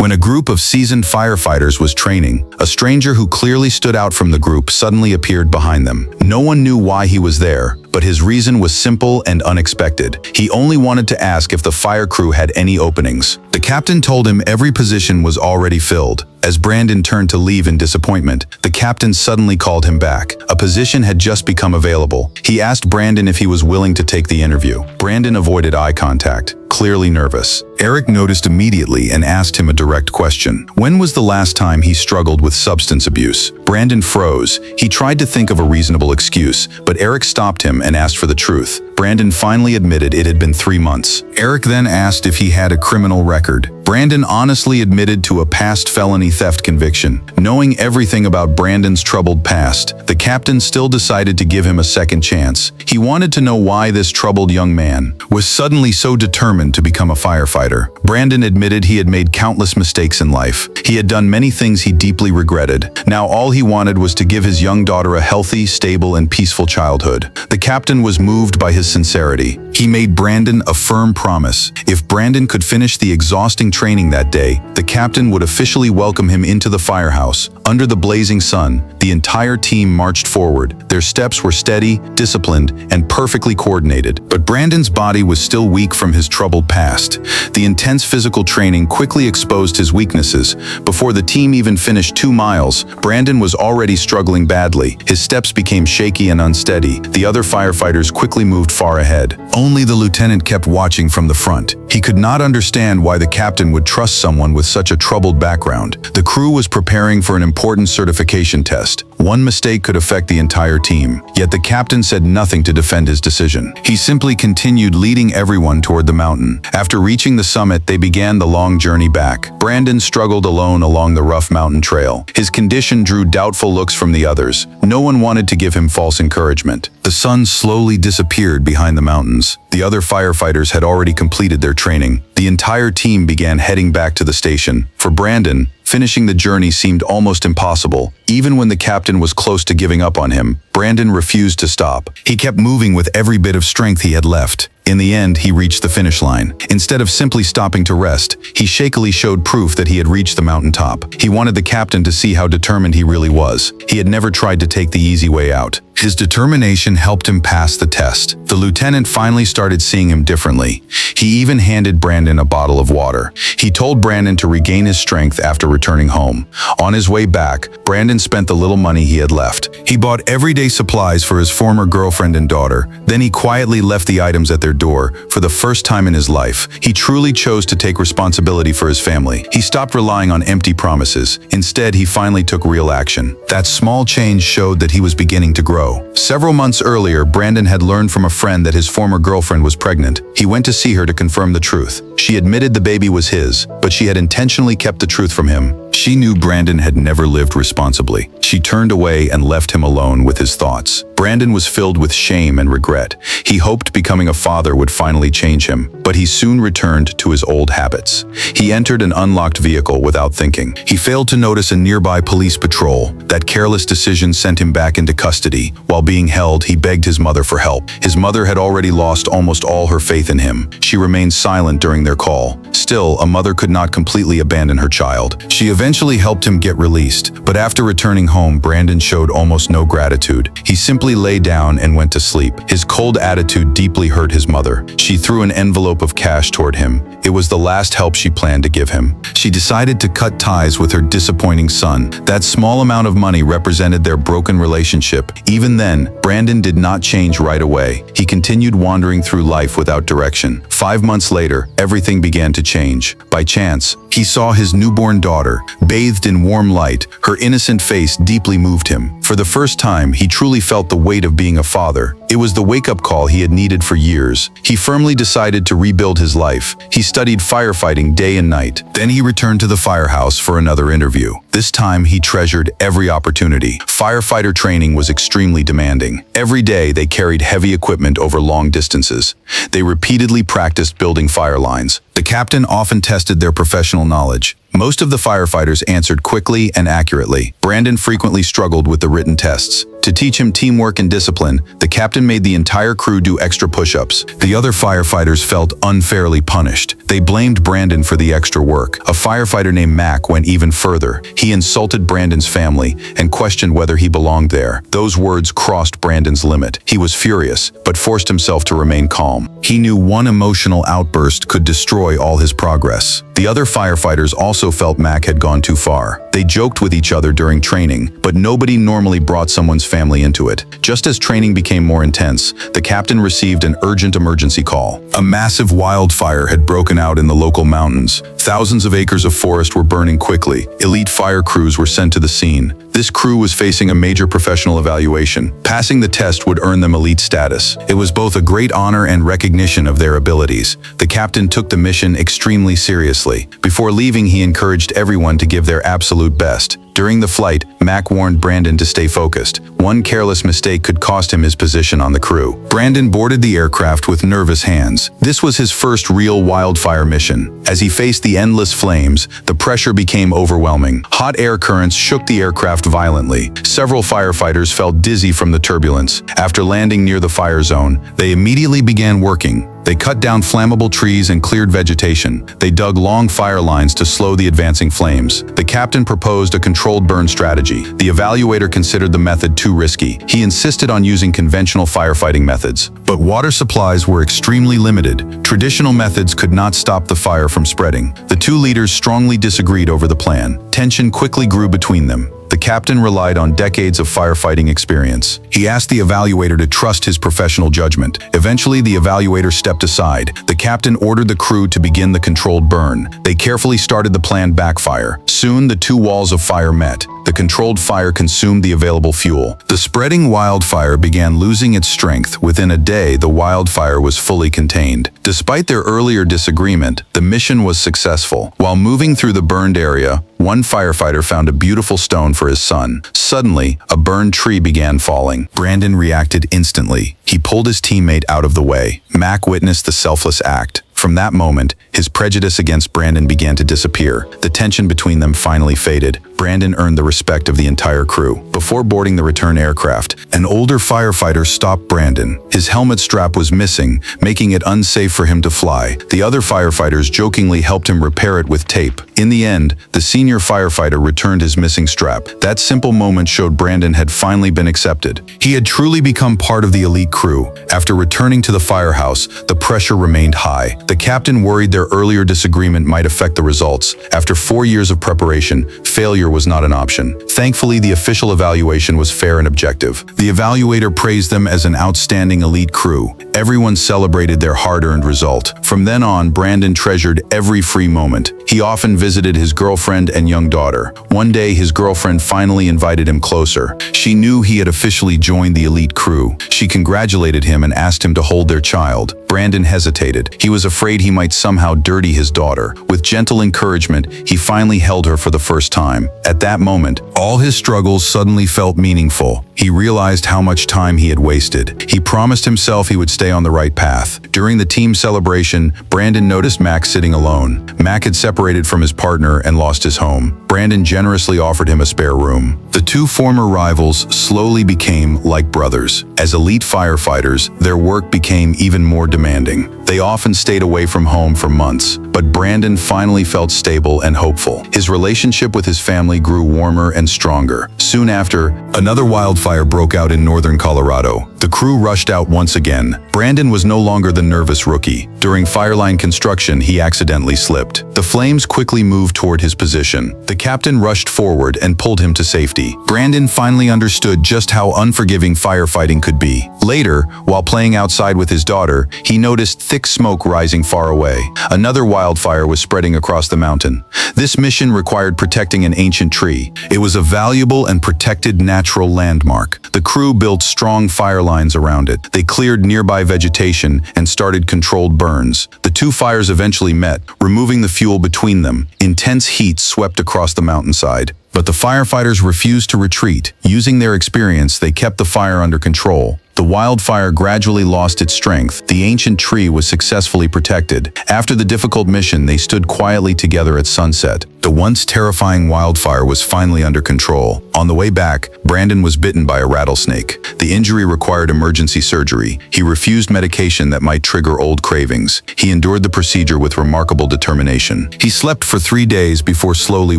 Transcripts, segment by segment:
When a group of seasoned firefighters was training, a stranger who clearly stood out from the group suddenly appeared behind them. No one knew why he was there, but his reason was simple and unexpected. He only wanted to ask if the fire crew had any openings. The captain told him every position was already filled. As Brandon turned to leave in disappointment, the captain suddenly called him back. A position had just become available. He asked Brandon if he was willing to take the interview. Brandon avoided eye contact, clearly nervous. Eric noticed immediately and asked him a direct question. When was the last time he struggled with substance abuse? Brandon froze. He tried to think of a reasonable excuse, but Eric stopped him and asked for the truth. Brandon finally admitted it had been 3 months. Eric then asked if he had a criminal record. Brandon honestly admitted to a past felony theft conviction. Knowing everything about Brandon's troubled past, the captain still decided to give him a second chance. He wanted to know why this troubled young man was suddenly so determined to become a firefighter. Brandon admitted he had made countless mistakes in life. He had done many things he deeply regretted. Now all he wanted was to give his young daughter a healthy, stable, and peaceful childhood. The captain was moved by his sincerity. He made Brandon a firm promise. If Brandon could finish the exhausting training that day, the captain would officially welcome him into the firehouse. Under the blazing sun, the entire team marched forward. Their steps were steady, disciplined, and perfectly coordinated. But Brandon's body was still weak from his troubled past. The intense physical training quickly exposed his weaknesses. Before the team even finished 2 miles, Brandon was already struggling badly. His steps became shaky and unsteady. The other firefighters quickly moved far ahead. Only the lieutenant kept watching from the front. He could not understand why the captain would trust someone with such a troubled background. The crew was preparing for an important certification test. One mistake could affect the entire team. Yet the captain said nothing to defend his decision. He simply continued leading everyone toward the mountain. After reaching the summit, they began the long journey back. Brandon struggled alone along the rough mountain trail. His condition drew doubtful looks from the others. No one wanted to give him false encouragement. The sun slowly disappeared behind the mountains. The other firefighters had already completed their training. The entire team began heading back to the station. For Brandon, finishing the journey seemed almost impossible. Even when the captain was close to giving up on him, Brandon refused to stop. He kept moving with every bit of strength he had left. In the end, he reached the finish line. Instead of simply stopping to rest, he shakily showed proof that he had reached the mountaintop. He wanted the captain to see how determined he really was. He had never tried to take the easy way out. His determination helped him pass the test. The lieutenant finally started seeing him differently. He even handed Brandon a bottle of water. He told Brandon to regain his strength after returning home. On his way back, Brandon spent the little money he had left. He bought everyday supplies for his former girlfriend and daughter. Then he quietly left the items at their door. For the first time in his life, he truly chose to take responsibility for his family. He stopped relying on empty promises. Instead, he finally took real action. That small change showed that he was beginning to grow. Several months earlier, Brandon had learned from a friend that his former girlfriend was pregnant. He went to see her to confirm the truth. She admitted the baby was his, but she had intentionally kept the truth from him. She knew Brandon had never lived responsibly. She turned away and left him alone with his thoughts. Brandon was filled with shame and regret. He hoped becoming a father would finally change him, but he soon returned to his old habits. He entered an unlocked vehicle without thinking. He failed to notice a nearby police patrol. That careless decision sent him back into custody. While being held, he begged his mother for help. His mother had already lost almost all her faith in him. She remained silent during their call. Still, a mother could not completely abandon her child. She eventually helped him get released, but after returning home, Brandon showed almost no gratitude. He simply lay down and went to sleep. His cold attitude deeply hurt his mother. She threw an envelope of cash toward him. It was the last help she planned to give him. She decided to cut ties with her disappointing son. That small amount of money represented their broken relationship. Even then, Brandon did not change right away. He continued wandering through life without direction. 5 months later, everything began to change. By chance, he saw his newborn daughter, bathed in warm light. Her innocent face deeply moved him. For the first time, he truly felt the weight of being a father. It was the wake-up call he had needed for years. He firmly decided to rebuild his life. He studied firefighting day and night. Then he returned to the firehouse for another interview. This time, he treasured every opportunity. Firefighter training was extremely demanding. Every day, they carried heavy equipment over long distances. They repeatedly practiced building fire lines. The captain often tested their professional knowledge. Most of the firefighters answered quickly and accurately. Brandon frequently struggled with the written tests. To teach him teamwork and discipline, the captain made the entire crew do extra push-ups. The other firefighters felt unfairly punished. They blamed Brandon for the extra work. A firefighter named Mac went even further. He insulted Brandon's family and questioned whether he belonged there. Those words crossed Brandon's limit. He was furious, but forced himself to remain calm. He knew one emotional outburst could destroy all his progress. The other firefighters also felt Mac had gone too far. They joked with each other during training, but nobody normally brought someone's family into it. Just as training became more intense, the captain received an urgent emergency call. A massive wildfire had broken out in the local mountains. Thousands of acres of forest were burning quickly. Elite fire crews were sent to the scene. This crew was facing a major professional evaluation. Passing the test would earn them elite status. It was both a great honor and recognition of their abilities. The captain took the mission extremely seriously. Before leaving, he encouraged everyone to give their absolute best. During the flight, Mac warned Brandon to stay focused. One careless mistake could cost him his position on the crew. Brandon boarded the aircraft with nervous hands. This was his first real wildfire mission. As he faced the endless flames, the pressure became overwhelming. Hot air currents shook the aircraft violently. Several firefighters felt dizzy from the turbulence. After landing near the fire zone, they immediately began working. They cut down flammable trees and cleared vegetation. They dug long fire lines to slow the advancing flames. The captain proposed a controlled burn strategy. The evaluator considered the method too risky. He insisted on using conventional firefighting methods. But water supplies were extremely limited. Traditional methods could not stop the fire from spreading. The two leaders strongly disagreed over the plan. Tension quickly grew between them. The captain relied on decades of firefighting experience. He asked the evaluator to trust his professional judgment. Eventually, the evaluator stepped aside. The captain ordered the crew to begin the controlled burn. They carefully started the planned backfire. Soon, the two walls of fire met. The controlled fire consumed the available fuel. The spreading wildfire began losing its strength. Within a day, the wildfire was fully contained. Despite their earlier disagreement, the mission was successful. While moving through the burned area, one firefighter found a beautiful stone for his son. Suddenly, a burned tree began falling. Brandon reacted instantly. He pulled his teammate out of the way. Mac witnessed the selfless act. From that moment, his prejudice against Brandon began to disappear. The tension between them finally faded. Brandon earned the respect of the entire crew. Before boarding the return aircraft, an older firefighter stopped Brandon. His helmet strap was missing, making it unsafe for him to fly. The other firefighters jokingly helped him repair it with tape. In the end, the senior firefighter returned his missing strap. That simple moment showed Brandon had finally been accepted. He had truly become part of the elite crew. After returning to the firehouse, the pressure remained high. The captain worried their earlier disagreement might affect the results. After 4 years of preparation, failure was not an option. Thankfully, the official evaluation was fair and objective. The evaluator praised them as an outstanding elite crew. Everyone celebrated their hard-earned result. From then on, Brandon treasured every free moment. He often visited his girlfriend and young daughter. One day, his girlfriend finally invited him closer. She knew he had officially joined the elite crew. She congratulated him and asked him to hold their child. Brandon hesitated. He was afraid he might somehow dirty his daughter. With gentle encouragement, he finally held her for the first time. At that moment, all his struggles suddenly felt meaningful. He realized how much time he had wasted. He promised himself he would stay on the right path. During the team celebration, Brandon noticed Mac sitting alone. Mac had separated from his partner and lost his home. Brandon generously offered him a spare room. The two former rivals slowly became like brothers. As elite firefighters, their work became even more demanding. They often stayed away from home for months, but Brandon finally felt stable and hopeful. His relationship with his family grew warmer and stronger. Soon after, another wildfire broke out in northern Colorado. The crew rushed out once again. Brandon was no longer the nervous rookie. During fireline construction, he accidentally slipped. The flames quickly moved toward his position. The captain rushed forward and pulled him to safety. Brandon finally understood just how unforgiving firefighting could be. Later, while playing outside with his daughter, he noticed thick smoke rising far away. Another wildfire was spreading across the mountain. This mission required protecting an ancient tree. It was a valuable and protected natural landmark. The crew built strong fire lines around it. They cleared nearby vegetation and started controlled burns. The two fires eventually met, removing the fuel between them. Intense heat swept across the mountainside. But the firefighters refused to retreat. Using their experience, they kept the fire under control. The wildfire gradually lost its strength. The ancient tree was successfully protected. After the difficult mission, they stood quietly together at sunset. The once terrifying wildfire was finally under control. On the way back, Brandon was bitten by a rattlesnake. The injury required emergency surgery. He refused medication that might trigger old cravings. He endured the procedure with remarkable determination. He slept for 3 days before slowly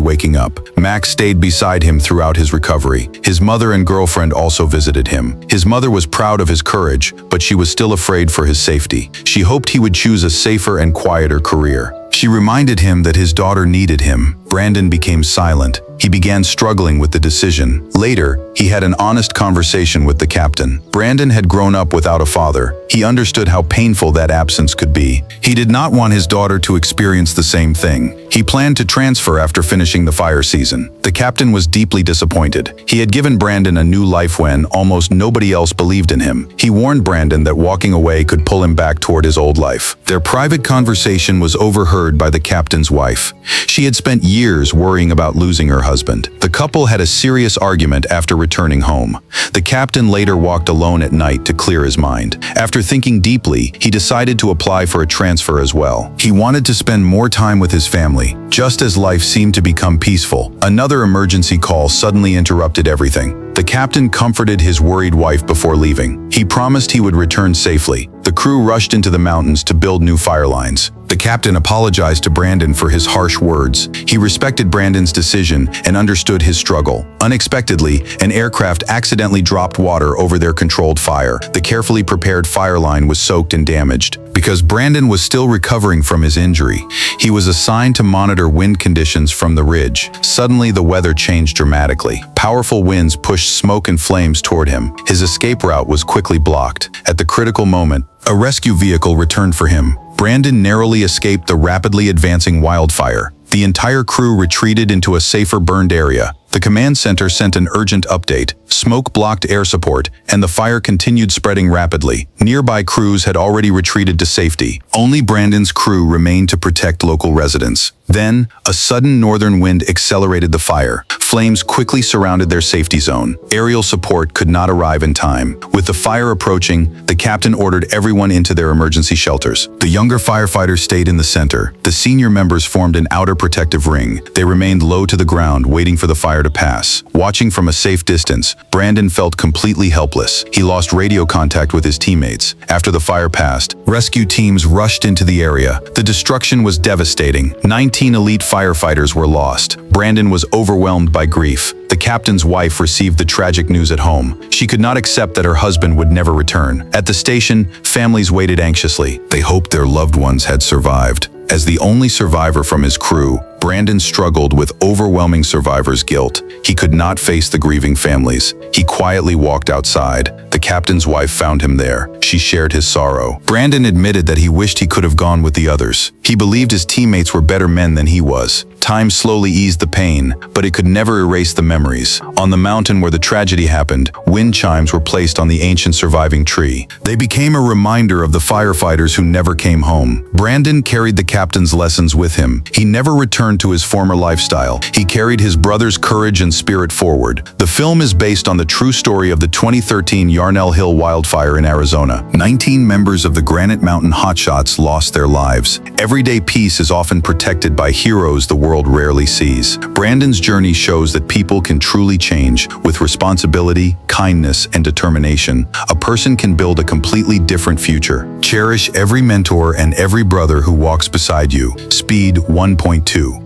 waking up. Max stayed beside him throughout his recovery. His mother and girlfriend also visited him. His mother was proud of his courage, but she was still afraid for his safety. She hoped he would choose a safer and quieter career. She reminded him that his daughter needed him. Brandon became silent. He began struggling with the decision. Later, he had an honest conversation with the captain. Brandon had grown up without a father. He understood how painful that absence could be. He did not want his daughter to experience the same thing. He planned to transfer after finishing the fire season. The captain was deeply disappointed. He had given Brandon a new life when almost nobody else believed in him. He warned Brandon that walking away could pull him back toward his old life. Their private conversation was overheard by the captain's wife. She had spent years worrying about losing her husband. The couple had a serious argument after returning home. The captain later walked alone at night to clear his mind. After thinking deeply, he decided to apply for a transfer as well. He wanted to spend more time with his family. Just as life seemed to become peaceful, another emergency call suddenly interrupted everything. The captain comforted his worried wife before leaving. He promised he would return safely. The crew rushed into the mountains to build new fire lines. The captain apologized to Brandon for his harsh words. He respected Brandon's decision and understood his struggle. Unexpectedly, an aircraft accidentally dropped water over their controlled fire. The carefully prepared fire line was soaked and damaged. Because Brandon was still recovering from his injury, he was assigned to monitor wind conditions from the ridge. Suddenly, the weather changed dramatically. Powerful winds pushed smoke and flames toward him. His escape route was quickly blocked. At the critical moment, a rescue vehicle returned for him. Brandon narrowly escaped the rapidly advancing wildfire. The entire crew retreated into a safer burned area. The command center sent an urgent update. Smoke blocked air support, and the fire continued spreading rapidly. Nearby crews had already retreated to safety. Only Brandon's crew remained to protect local residents. Then, a sudden northern wind accelerated the fire. Flames quickly surrounded their safety zone. Aerial support could not arrive in time. With the fire approaching, the captain ordered everyone into their emergency shelters. The younger firefighters stayed in the center. The senior members formed an outer protective ring. They remained low to the ground, waiting for the fire to pass. Watching from a safe distance, Brandon felt completely helpless. He lost radio contact with his teammates. After the fire passed, rescue teams rushed into the area. The destruction was devastating. 19 elite firefighters were lost. Brandon was overwhelmed by grief. The captain's wife received the tragic news at home. She could not accept that her husband would never return. At the station, families waited anxiously. They hoped their loved ones had survived. As the only survivor from his crew, Brandon struggled with overwhelming survivor's guilt. He could not face the grieving families. He quietly walked outside. The captain's wife found him there. She shared his sorrow. Brandon admitted that he wished he could have gone with the others. He believed his teammates were better men than he was. Time slowly eased the pain, but it could never erase the memories. On the mountain where the tragedy happened, wind chimes were placed on the ancient surviving tree. They became a reminder of the firefighters who never came home. Brandon carried the captain's lessons with him. He never returned to his former lifestyle. He carried his brother's courage and spirit forward. The film is based on the true story of the 2013 Yarnell Hill wildfire in Arizona. 19 members of the Granite Mountain Hotshots lost their lives. Everyday peace is often protected by heroes the world rarely sees. Brandon's journey shows that people can truly change. With responsibility, kindness, and determination, a person can build a completely different future. Cherish every mentor and every brother who walks beside you. Speed 1.2.